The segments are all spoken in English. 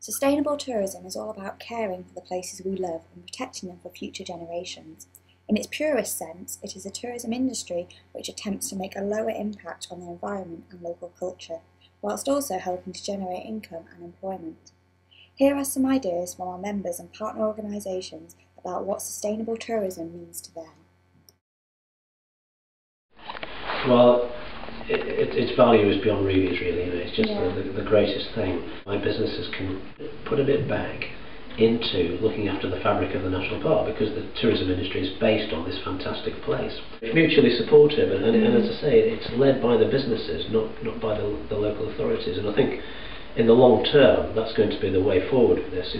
Sustainable tourism is all about caring for the places we love and protecting them for future generations. In its purest sense, it is a tourism industry which attempts to make a lower impact on the environment and local culture, whilst also helping to generate income and employment. Here are some ideas from our members and partner organisations about what sustainable tourism means to them. Well, its value is beyond read, really. It's just the greatest thing. My businesses can put a bit back into looking after the fabric of the national park, because the tourism industry is based on this fantastic place. It's mutually supportive, and as I say, it's led by the businesses, not by the local authorities. And I think in the long term, that's going to be the way forward for this.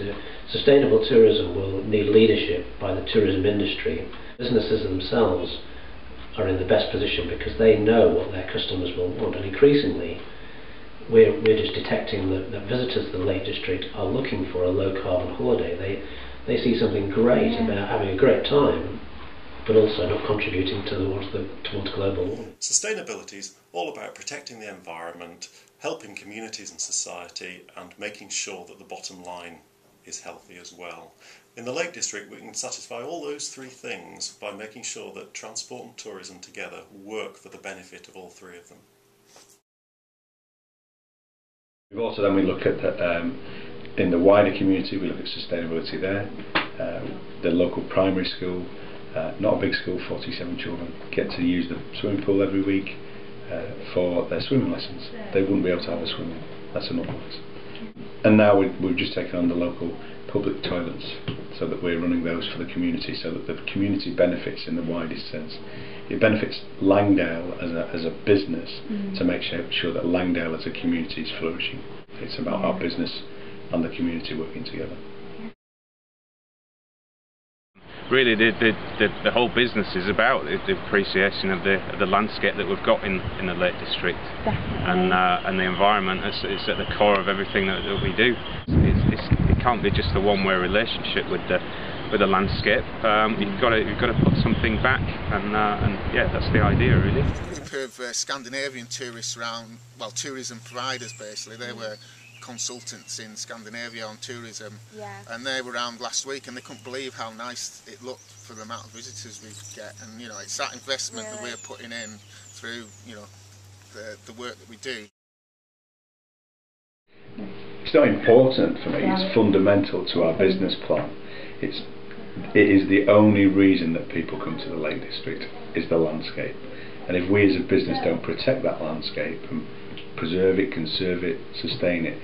Sustainable tourism will need leadership by the tourism industry. Businesses themselves are in the best position because they know what their customers will want, and increasingly we're just detecting that visitors to the Lake District are looking for a low carbon holiday. They see something great about having a great time, but also not contributing towards global warming. Sustainability is all about protecting the environment, helping communities and society, and making sure that the bottom line is healthy as well. In the Lake District, we can satisfy all those three things by making sure that transport and tourism together work for the benefit of all three of them. We've also then we look at in the wider community, we look at sustainability there. The local primary school, not a big school, 47 children, get to use the swimming pool every week for their swimming lessons. They wouldn't be able to have a swimming. That's an uplift. And now we've just taken on the local public toilets, so that we're running those for the community, so that the community benefits in the widest sense. It benefits Langdale as a business to make sure that Langdale as a community is flourishing. It's about our business and the community working together. Really, the whole business is about the appreciation of the landscape that we've got in the Lake District. Definitely. And the environment is at the core of everything that we do. It can't be just a one-way relationship with the landscape. You've got to put something back, and yeah, that's the idea, really. A group of Scandinavian tourists around, well, tourism providers basically. They were consultants in Scandinavia on tourism, and they were around last week, and they couldn't believe how nice it looked for the amount of visitors we get. And it's that investment that we're putting in through the work that we do. It's not important for me, it's fundamental to our business plan. It is the only reason that people come to the Lake District, is the landscape. And if we as a business don't protect that landscape and preserve it, conserve it, sustain it,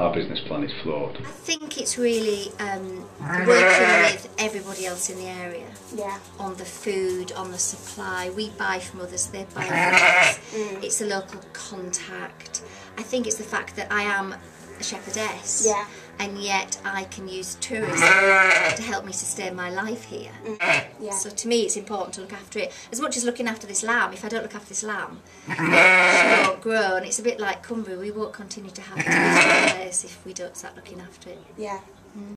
our business plan is flawed. I think it's really working with everybody else in the area on the food, on the supply. We buy from others, they buy from us. It's a local contact. I think it's the fact that I am a shepherdess, and yet I can use tourism to help me sustain my life here. So to me it's important to look after it. As much as looking after this lamb, if I don't look after this lamb, she won't grow, and it's a bit like Cumbria, we won't continue to have a tourism place if we don't start looking after it.